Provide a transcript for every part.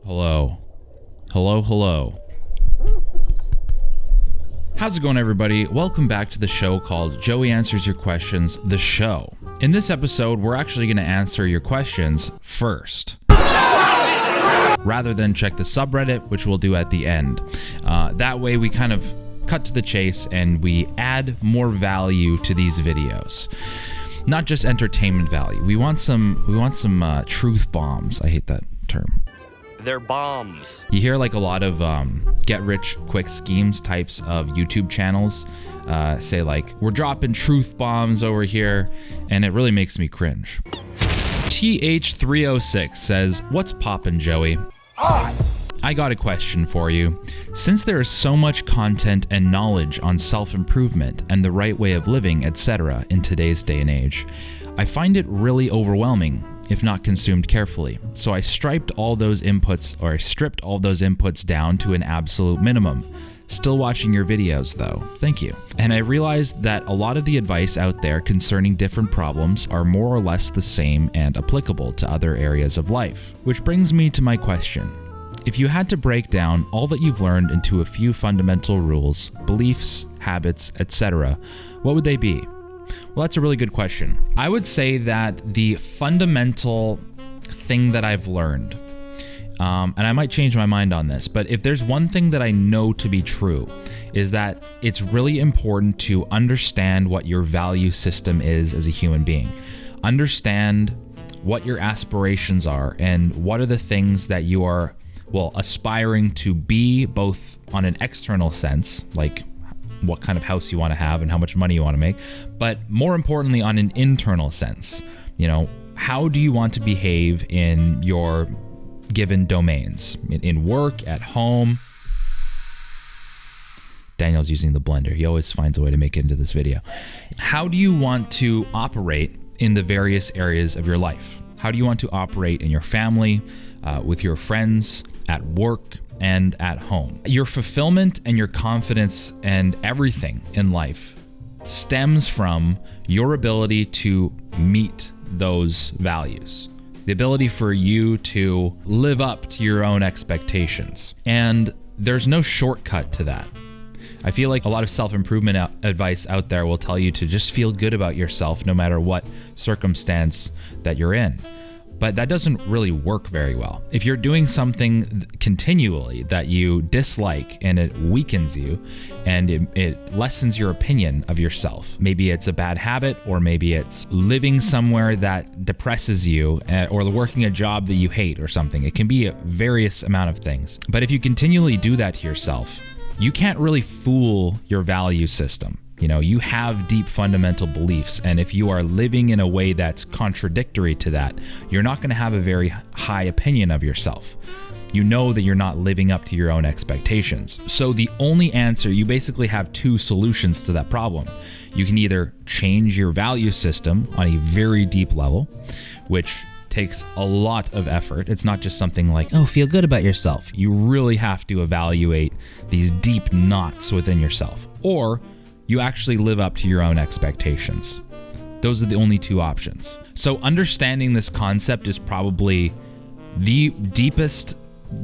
Hello. Hello, hello. How's it going, everybody? Welcome back to the show called Joey Answers Your Questions, the show. In this episode, we're actually going to answer your questions first, rather than check the subreddit, which we'll do at the end. That way we kind of cut to the chase and we add more value to these videos. Not just entertainment value. We want some truth bombs. I hate that term. They're bombs. You hear like a lot of get-rich-quick schemes types of YouTube channels say like, we're dropping truth bombs over here, and it really makes me cringe. TH306 says, what's poppin', Joey? I got a question for you. Since there is so much content and knowledge on self-improvement and the right way of living, etc. in today's day and age, I find it really overwhelming if not consumed carefully. So I stripped all those inputs down to an absolute minimum. Still watching your videos though. Thank you. And I realized that a lot of the advice out there concerning different problems are more or less the same and applicable to other areas of life. Which brings me to my question. If you had to break down all that you've learned into a few fundamental rules, beliefs, habits, etc., what would they be? Well, that's a really good question. I would say that the fundamental thing that I've learned, and I might change my mind on this, but if there's one thing that I know to be true, is that it's really important to understand what your value system is as a human being. Understand what your aspirations are and what are the things that you are, aspiring to be, both on an external sense, like what kind of house you want to have and how much money you want to make, but more importantly on an internal sense. You know, how do you want to behave in your given domains, in work, at home? Daniel's using the blender. He always finds a way to make it into this video. How do you want to operate in the various areas of your life? How do you want to operate in your family, with your friends, at work, and at home? Your fulfillment and your confidence and everything in life stems from your ability to meet those values. The ability for you to live up to your own expectations. And there's no shortcut to that. I feel like a lot of self-improvement advice out there will tell you to just feel good about yourself no matter what circumstance that you're in. But that doesn't really work very well. If you're doing something continually that you dislike and it weakens you and it lessens your opinion of yourself, maybe it's a bad habit, or maybe it's living somewhere that depresses you, or working a job that you hate or something. It can be a various amount of things. But if you continually do that to yourself, you can't really fool your value system. You know, you have deep fundamental beliefs, and if you are living in a way that's contradictory to that, you're not going to have a very high opinion of yourself. You know that you're not living up to your own expectations. So the only answer, you basically have two solutions to that problem. You can either change your value system on a very deep level, which takes a lot of effort. It's not just something like, oh, feel good about yourself. You really have to evaluate these deep knots within yourself. Or you actually live up to your own expectations. Those are the only two options. So understanding this concept is probably the deepest,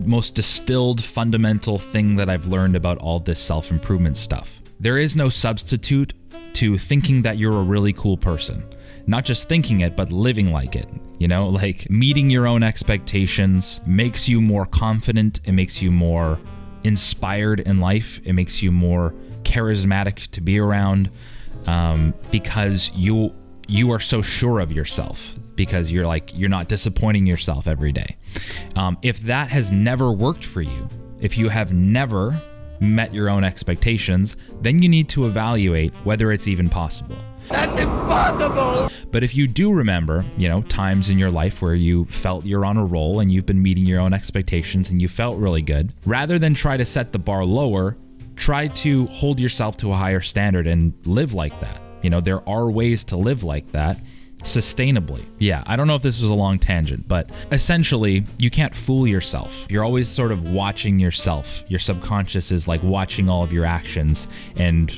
most distilled, fundamental thing that I've learned about all this self-improvement stuff. There is no substitute to thinking that you're a really cool person. Not just thinking it, but living like it. You know, like meeting your own expectations makes you more confident. It makes you more inspired in life. It makes you more charismatic to be around, because you are so sure of yourself, because you're not disappointing yourself every day. If that has never worked for you, if you have never met your own expectations, then you need to evaluate whether it's even possible. That's impossible! But if you do remember, times in your life where you felt you're on a roll and you've been meeting your own expectations and you felt really good, rather than try to set the bar lower, try to hold yourself to a higher standard and live like that. There are ways to live like that sustainably. Yeah, I don't know if this was a long tangent, but essentially, you can't fool yourself. You're always sort of watching yourself. Your subconscious is like watching all of your actions and,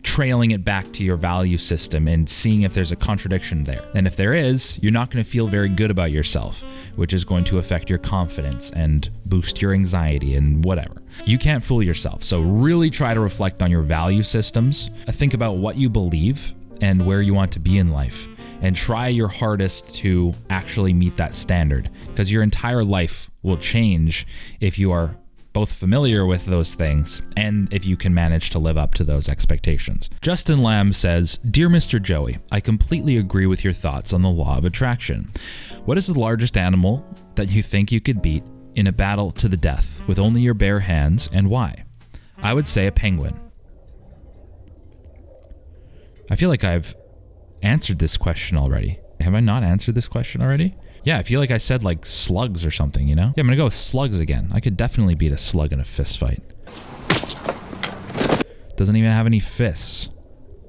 trailing it back to your value system and seeing if there's a contradiction there. And if there is, you're not going to feel very good about yourself, which is going to affect your confidence and boost your anxiety and whatever. You can't fool yourself. So really try to reflect on your value systems. Think about what you believe and where you want to be in life, and try your hardest to actually meet that standard, because your entire life will change if you are both familiar with those things and if you can manage to live up to those expectations. Justin Lamb says, "Dear Mr. Joey, I completely agree with your thoughts on the law of attraction. What is the largest animal that you think you could beat in a battle to the death with only your bare hands, and why?" I would say a penguin. I feel like I've answered this question already. Have I not answered this question already? Yeah, I feel like I said like slugs or something, you know? Yeah, I'm gonna go with slugs again. I could definitely beat a slug in a fist fight. Doesn't even have any fists.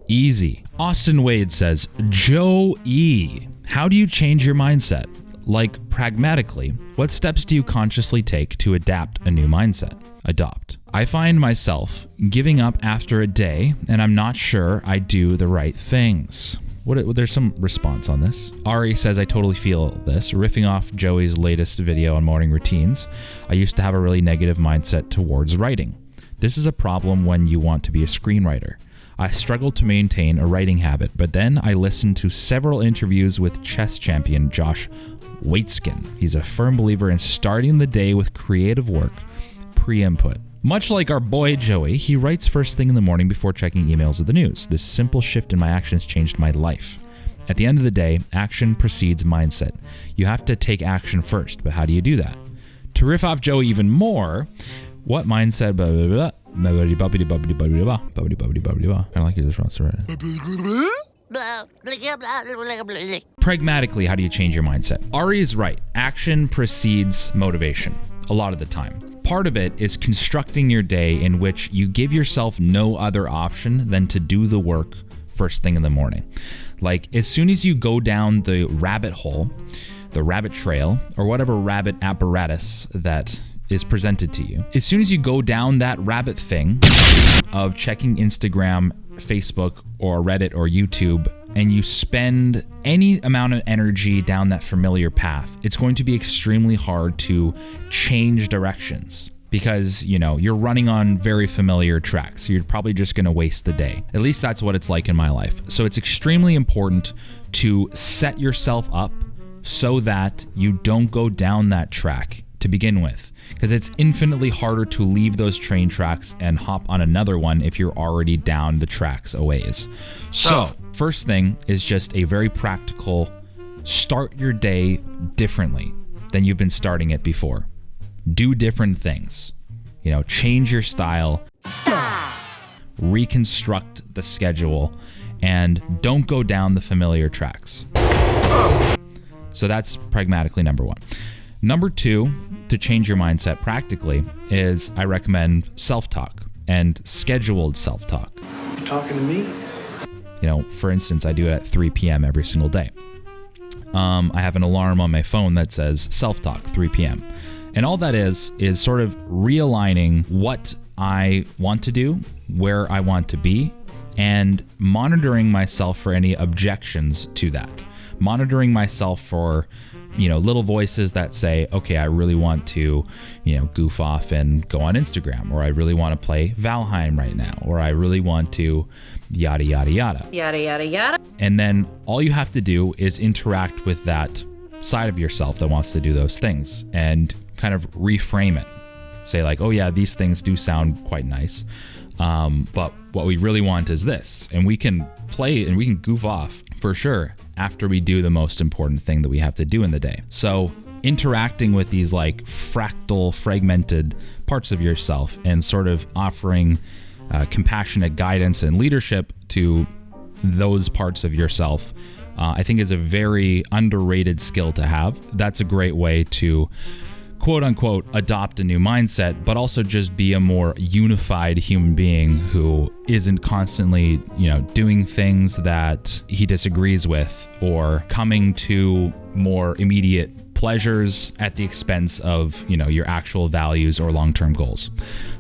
Easy. Austin Wade says, "Joe E, how do you change your mindset? Like, pragmatically, what steps do you consciously take to adapt a new mindset?" Adopt. I find myself giving up after a day, and I'm not sure I do the right things. There's some response on this. Ari says, "I totally feel this. Riffing off Joey's latest video on morning routines, I used to have a really negative mindset towards writing. This is a problem when you want to be a screenwriter. I struggled to maintain a writing habit, but then I listened to several interviews with chess champion Josh Waitzkin. He's a firm believer in starting the day with creative work, pre-input. Much like our boy Joey, he writes first thing in the morning before checking emails or the news. This simple shift in my actions changed my life. At the end of the day, action precedes mindset. You have to take action first, but how do you do that?" To riff off Joey even more, what mindset... Blah, blah, blah, I like your response. Pragmatically, how do you change your mindset? Ari is right. Action precedes motivation a lot of the time. Part of it is constructing your day in which you give yourself no other option than to do the work first thing in the morning. Like, as soon as you go down the rabbit hole, the rabbit trail, or whatever rabbit apparatus that is presented to you, as soon as you go down that rabbit thing of checking Instagram, Facebook, or Reddit, or YouTube, and you spend any amount of energy down that familiar path, it's going to be extremely hard to change directions, because, you know, you're running on very familiar tracks. You're probably just going to waste the day. At least that's what it's like in my life. So it's extremely important to set yourself up so that you don't go down that track to begin with, because it's infinitely harder to leave those train tracks and hop on another one if you're already down the tracks a ways. So first thing is just a very practical, start your day differently than you've been starting it before. Do different things, you know, change your style, reconstruct the schedule, and don't go down the familiar tracks. So that's pragmatically number one. Number two, to change your mindset practically, is I recommend self-talk and scheduled self-talk. You talking to me? You know, for instance, I do it at 3 p.m. every single day. I have an alarm on my phone that says self-talk 3 p.m. And all that is sort of realigning what I want to do, where I want to be, and monitoring myself for any objections to that. Monitoring myself for, you know, little voices that say, okay, I really want to, you know, goof off and go on Instagram, or I really want to play Valheim right now, or I really want to yada, yada, yada. Yada, yada, yada. And then all you have to do is interact with that side of yourself that wants to do those things and kind of reframe it. Say like, oh yeah, these things do sound quite nice. But what we really want is this. And we can play and we can goof off for sure after we do the most important thing that we have to do in the day. So interacting with these like fractal, fragmented parts of yourself and sort of offering compassionate guidance and leadership to those parts of yourself, I think is a very underrated skill to have. That's a great way to quote unquote adopt a new mindset, but also just be a more unified human being who isn't constantly, you know, doing things that he disagrees with or coming to more immediate pleasures at the expense of, you know, your actual values or long-term goals.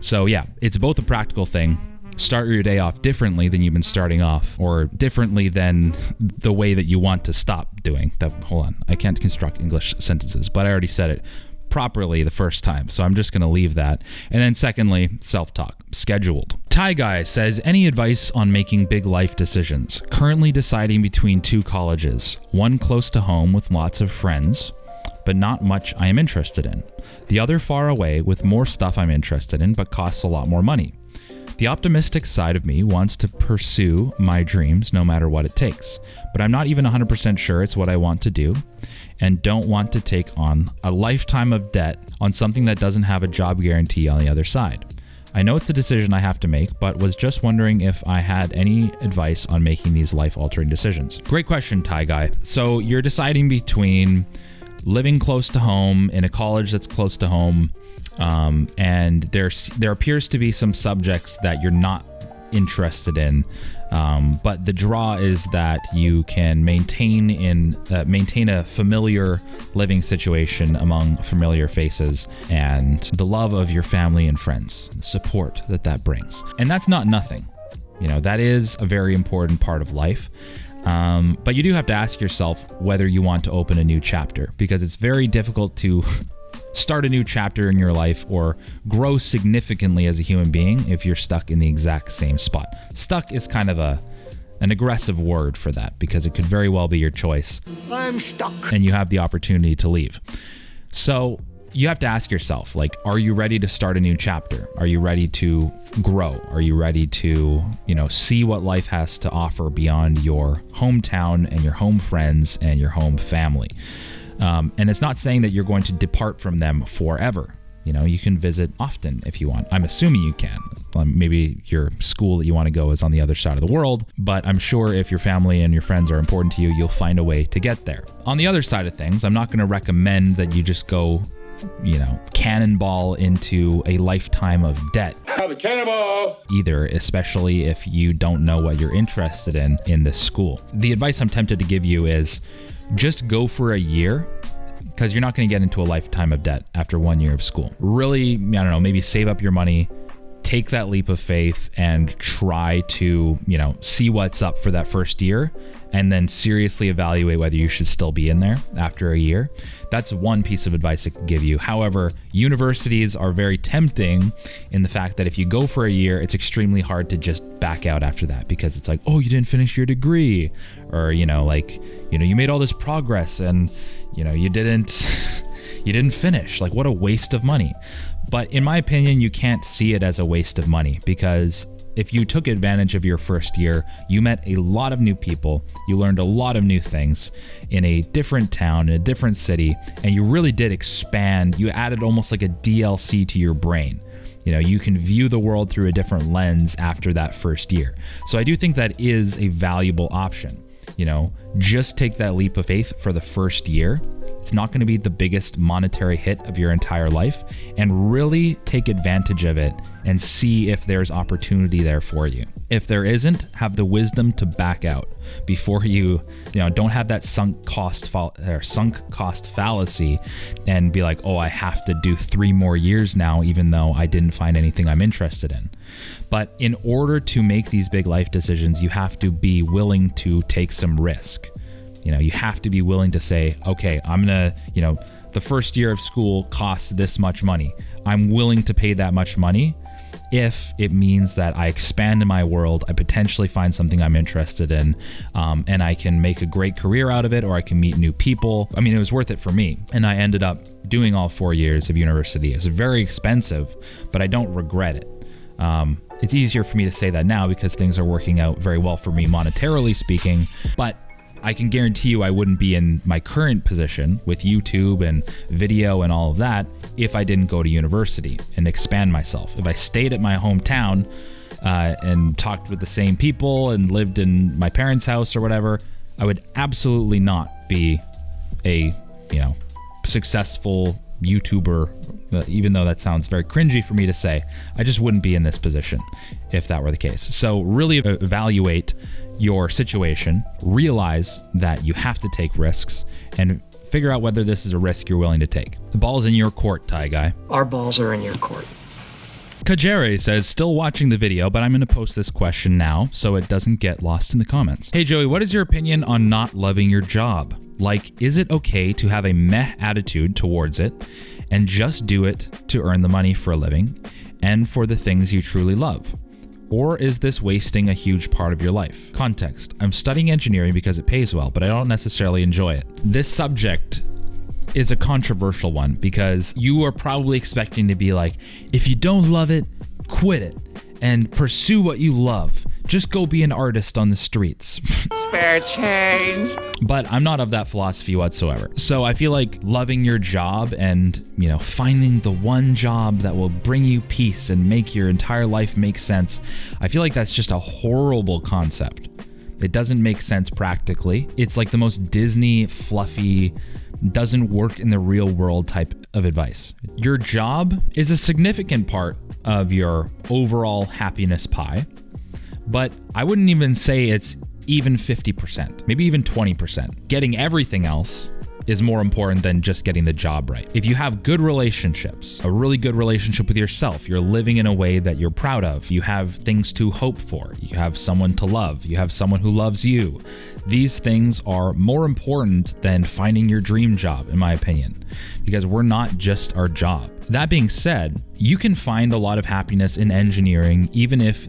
So yeah, it's both a practical thing, start your day off differently than you've been starting off, or differently than the way that you want to stop doing that. Hold on, I can't construct English sentences, but I already said it properly the first time, so I'm just going to leave that. And then secondly, self-talk, scheduled. Ty Guy says, any advice on making big life decisions? Currently deciding between 2 colleges, one close to home with lots of friends, but not much I am interested in. The other far away with more stuff I'm interested in, but costs a lot more money. The optimistic side of me wants to pursue my dreams no matter what it takes, but I'm not even 100% sure it's what I want to do and don't want to take on a lifetime of debt on something that doesn't have a job guarantee on the other side. I know it's a decision I have to make, but was just wondering if I had any advice on making these life-altering decisions. Great question, Ty Guy. So you're deciding between living close to home in a college that's close to home, and there appears to be some subjects that you're not interested in, but the draw is that you can maintain a familiar living situation among familiar faces and the love of your family and friends, the support that brings. And that's not nothing. That is a very important part of life. But you do have to ask yourself whether you want to open a new chapter, because it's very difficult to start a new chapter in your life or grow significantly as a human being if you're stuck in the exact same spot. Stuck is kind of an aggressive word for that, because it could very well be your choice. I'm stuck. And you have the opportunity to leave. So you have to ask yourself, are you ready to start a new chapter? Are you ready to grow? Are you ready to, see what life has to offer beyond your hometown and your home friends and your home family? And it's not saying that you're going to depart from them forever. You can visit often if you want. I'm assuming you can. Maybe your school that you want to go is on the other side of the world, but I'm sure if your family and your friends are important to you, you'll find a way to get there. On the other side of things, I'm not going to recommend that you just go, cannonball into a lifetime of debt. Have a cannonball! Either, especially if you don't know what you're interested in this school. The advice I'm tempted to give you is just go for a year, because you're not going to get into a lifetime of debt after 1 year of school. Really, maybe save up your money, take that leap of faith, and try to, see what's up for that first year, and then seriously evaluate whether you should still be in there after a year. That's one piece of advice I could give you. However, universities are very tempting in the fact that if you go for a year, it's extremely hard to just back out after that, because it's like, oh, you didn't finish your degree, or, you made all this progress and, you didn't finish. What a waste of money. But in my opinion, you can't see it as a waste of money, because if you took advantage of your first year, you met a lot of new people, you learned a lot of new things in a different town, in a different city, and you really did expand. You added almost like a DLC to your brain. You can view the world through a different lens after that first year. So I do think that is a valuable option. Just take that leap of faith for the first year. It's not going to be the biggest monetary hit of your entire life, and really take advantage of it and see if there's opportunity there for you. If there isn't, have the wisdom to back out before you don't have that sunk cost fallacy and be like, oh, I have to do 3 more years now, even though I didn't find anything I'm interested in. But in order to make these big life decisions, you have to be willing to take some risk. You have to be willing to say, okay, I'm going to, the first year of school costs this much money. I'm willing to pay that much money if it means that I expand in my world, I potentially find something I'm interested in, and I can make a great career out of it, or I can meet new people. I mean, it was worth it for me. And I ended up doing all 4 years of university. It's very expensive, but I don't regret it. It's easier for me to say that now because things are working out very well for me monetarily speaking, but I can guarantee you I wouldn't be in my current position with YouTube and video and all of that if I didn't go to university and expand myself. If I stayed at my hometown and talked with the same people and lived in my parents' house or whatever, I would absolutely not be a, successful YouTuber, even though that sounds very cringy for me to say. I just wouldn't be in this position if that were the case. So really evaluate your situation, realize that you have to take risks, and figure out whether this is a risk you're willing to take. The ball's in your court, Ty Guy. Our balls are in your court. Kajere says, still watching the video, but I'm going to post this question now so it doesn't get lost in the comments. Hey Joey, what is your opinion on not loving your job? Like, is it okay to have a meh attitude towards it and just do it to earn the money for a living and for the things you truly love? Or is this wasting a huge part of your life? Context: I'm studying engineering because it pays well, but I don't necessarily enjoy it. This subject is a controversial one because you are probably expecting to be like, if you don't love it, quit it and pursue what you love. Just go be an artist on the streets. Spare change. But I'm not of that philosophy whatsoever. So I feel like loving your job and, finding the one job that will bring you peace and make your entire life make sense, I feel like that's just a horrible concept. It doesn't make sense practically. It's like the most Disney, fluffy, doesn't work in the real world type of advice. Your job is a significant part of your overall happiness pie, but I wouldn't even say it's even 50%, maybe even 20%. Getting everything else is more important than just getting the job right. If you have good relationships, a really good relationship with yourself, you're living in a way that you're proud of, you have things to hope for, you have someone to love, you have someone who loves you. These things are more important than finding your dream job, in my opinion, because we're not just our job. That being said, you can find a lot of happiness in engineering, even if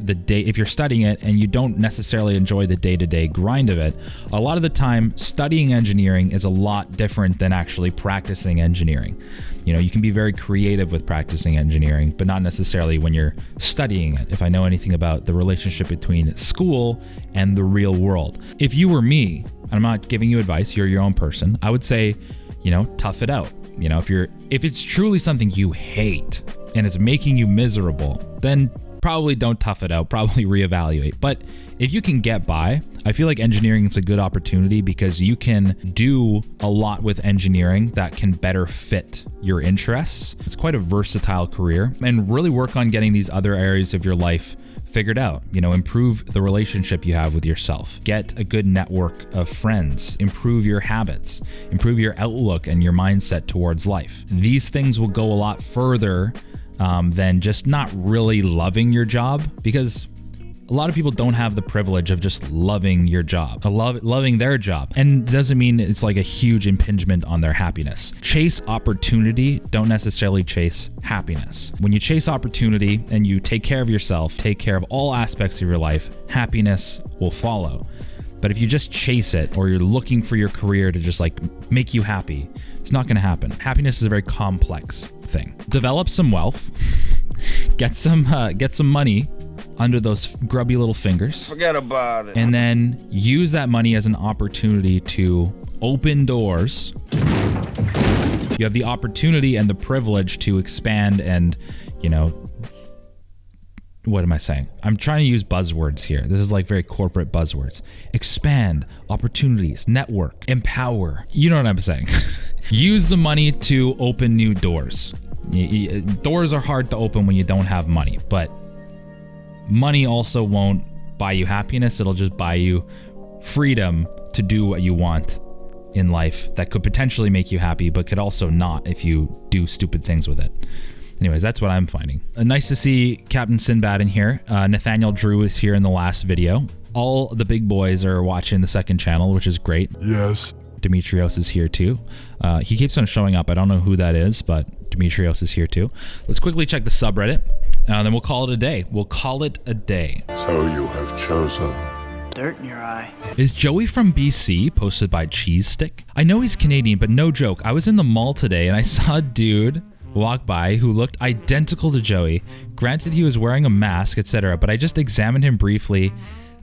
you're studying it and you don't necessarily enjoy the day-to-day grind of it. A lot of the time, studying engineering is a lot different than actually practicing engineering. You can be very creative with practicing engineering, but not necessarily when you're studying it, if I know anything about the relationship between school and the real world. If you were me, and I'm not giving you advice, you're your own person, I would say, tough it out. If it's truly something you hate and it's making you miserable, then probably don't tough it out, probably reevaluate. But if you can get by, I feel like engineering is a good opportunity because you can do a lot with engineering that can better fit your interests. It's quite a versatile career, and really work on getting these other areas of your life figured out. Improve the relationship you have with yourself, get a good network of friends, improve your habits, improve your outlook and your mindset towards life. These things will go a lot further than just not really loving your job, because a lot of people don't have the privilege of just loving your job, loving their job. And doesn't mean it's like a huge impingement on their happiness. Chase opportunity, don't necessarily chase happiness. When you chase opportunity and you take care of yourself, take care of all aspects of your life, happiness will follow. But if you just chase it, or you're looking for your career to just like make you happy, it's not going to happen. Happiness is a very complex thing. Develop some wealth, get some money under those grubby little fingers. Forget about it. And then use that money as an opportunity to open doors. You have the opportunity and the privilege to expand and, what am I saying? I'm trying to use buzzwords here. This is like very corporate buzzwords. Expand, opportunities, network, empower. You know what I'm saying? Use the money to open new doors. Doors are hard to open when you don't have money, but money also won't buy you happiness. It'll just buy you freedom to do what you want in life that could potentially make you happy, but could also not if you do stupid things with it. Anyways, that's what I'm finding. Nice to see Captain Sinbad in here. Nathaniel Drew is here in the last video. All the big boys are watching the second channel, which is great. Yes. Demetrios is here too. He keeps on showing up. I don't know who that is, but Demetrios is here too. Let's quickly check the subreddit. Then we'll call it a day. We'll call it a day. So you have chosen. Dirt in your eye. Is Joey from BC? Posted by Cheese Stick. I know he's Canadian, but no joke. I was in the mall today and I saw a dude walk by who looked identical to Joey. Granted, he was wearing a mask, etc., but I just examined him briefly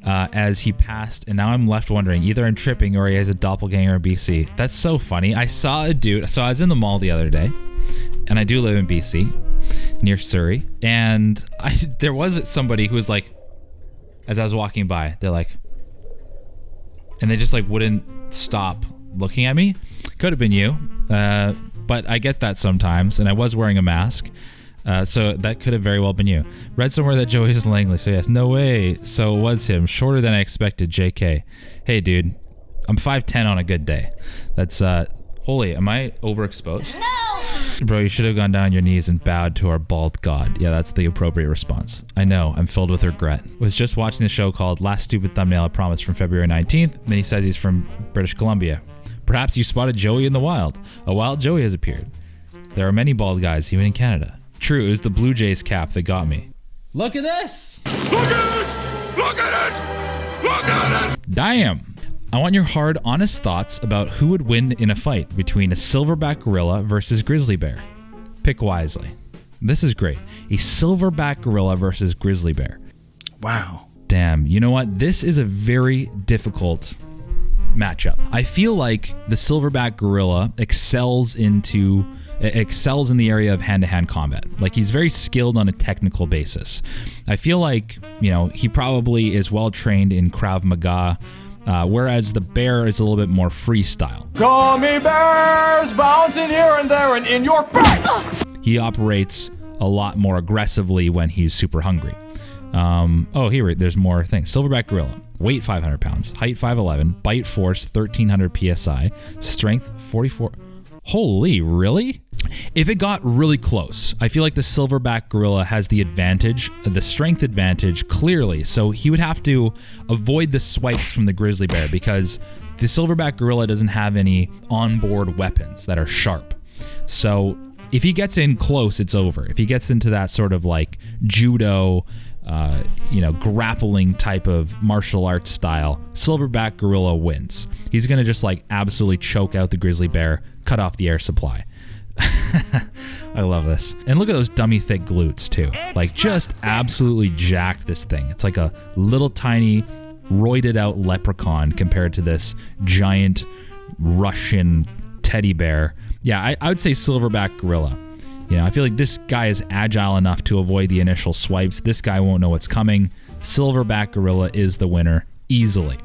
as he passed, and now I'm left wondering, either I'm tripping or he has a doppelganger in BC. That's so funny. I saw a dude. So I was in the mall the other day, and I do live in BC, near Surrey, and there was somebody who was like, as I was walking by, they're like, and they just like wouldn't stop looking at me. Could have been you, but I get that sometimes, and I was wearing a mask, so that could have very well been you. Read somewhere that Joey is Langley, so yes, no way. So it was him. Shorter than I expected. JK. Hey, dude, I'm 5'10" on a good day. That's holy. Am I overexposed? No. Bro, you should have gone down on your knees and bowed to our bald god. Yeah, that's the appropriate response. I know, I'm filled with regret. Was just watching the show called Last Stupid Thumbnail I Promise from February 19th. Then he says he's from British Columbia. Perhaps you spotted Joey in the wild. A wild Joey has appeared. There are many bald guys, even in Canada. True, it was the Blue Jays cap that got me. Look at this! Look at it! Look at it! Look at it! Damn! I want your hard, honest thoughts about who would win in a fight between a silverback gorilla versus grizzly bear. Pick wisely. This is great. A silverback gorilla versus grizzly bear. Wow. Damn, you know what? This is a very difficult matchup. I feel like the silverback gorilla excels in the area of hand-to-hand combat. Like, he's very skilled on a technical basis. I feel like, you know, he probably is well trained in Krav Maga, whereas the bear is a little bit more freestyle. Gummy bears bouncing here and there and in your face! He operates a lot more aggressively when he's super hungry. Oh, here, there's more things. Silverback gorilla, weight 500 pounds, height 5'11", bite force 1300 psi, strength 44. Holy, really? If it got really close, I feel like the silverback gorilla has the advantage, the strength advantage, clearly. So he would have to avoid the swipes from the grizzly bear because the silverback gorilla doesn't have any onboard weapons that are sharp. So if he gets in close, it's over. If he gets into that sort of like judo, grappling type of martial arts style, silverback gorilla wins. He's going to just like absolutely choke out the grizzly bear, cut off the air supply. I love this. And look at those dummy thick glutes too. Like, just absolutely jacked this thing. It's like a little tiny roided out leprechaun compared to this giant Russian teddy bear. Yeah, I would say silverback gorilla. You know, I feel like this guy is agile enough to avoid the initial swipes. This guy won't know what's coming. Silverback gorilla is the winner easily.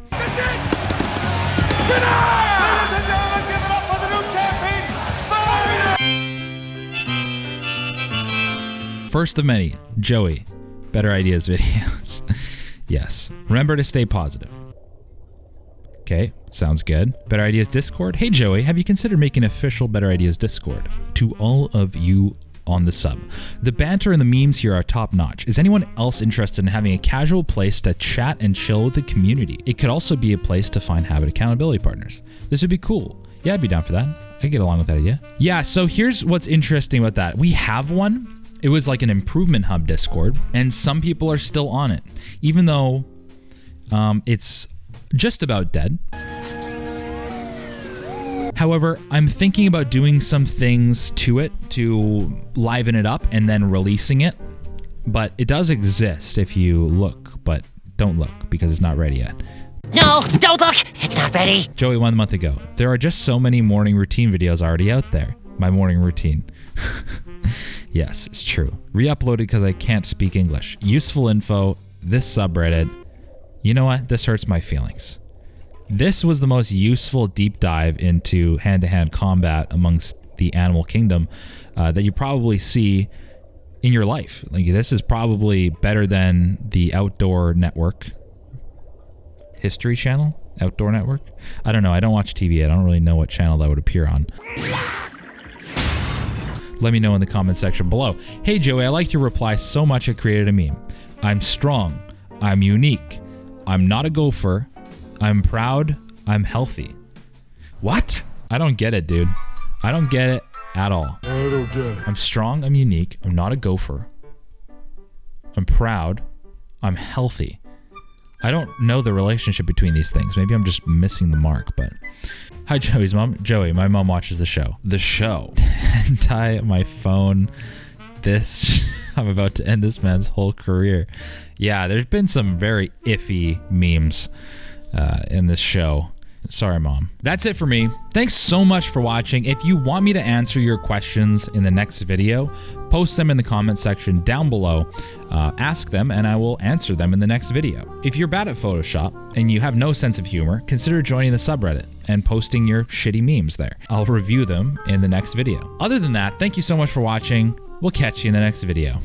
First of many, Joey, Better Ideas videos. Yes. Remember to stay positive. Okay, sounds good. Better Ideas Discord. Hey Joey, have you considered making an official Better Ideas Discord? To all of you on the sub. The banter and the memes here are top notch. Is anyone else interested in having a casual place to chat and chill with the community? It could also be a place to find habit accountability partners. This would be cool. Yeah, I'd be down for that. I'd get along with that idea. Yeah, so here's what's interesting about that. We have one. It was like an improvement hub Discord, and some people are still on it, even though it's just about dead. However, I'm thinking about doing some things to it to liven it up and then releasing it. But it does exist if you look, but don't look because it's not ready yet. No, don't look! It's not ready. Joey, 1 month ago. There are just so many morning routine videos already out there. My morning routine. Yes, it's true. Re-uploaded because I can't speak English. Useful info. This subreddit. You know what? This hurts my feelings. This was the most useful deep dive into hand-to-hand combat amongst the animal kingdom that you probably see in your life. Like, this is probably better than the Outdoor Network. History Channel? Outdoor Network? I don't know. I don't watch TV. I don't really know what channel that would appear on. Let me know in the comment section below. Hey Joey, I liked your reply so much I created a meme. I'm strong. I'm unique. I'm not a gopher. I'm proud. I'm healthy. What? I don't get it, dude. I don't get it at all. I don't get it. I'm strong. I'm unique. I'm not a gopher. I'm proud. I'm healthy. I don't know the relationship between these things. Maybe I'm just missing the mark, but... Hi, Joey's mom. Joey, my mom watches the show. The show. Tie my phone. This... I'm about to end this man's whole career. Yeah, there's been some very iffy memes in this show. Sorry, Mom. That's it for me. Thanks so much for watching. If you want me to answer your questions in the next video, post them in the comment section down below. Ask them and I will answer them in the next video. If you're bad at Photoshop and you have no sense of humor, consider joining the subreddit and posting your shitty memes there. I'll review them in the next video. Other than that, thank you so much for watching. We'll catch you in the next video.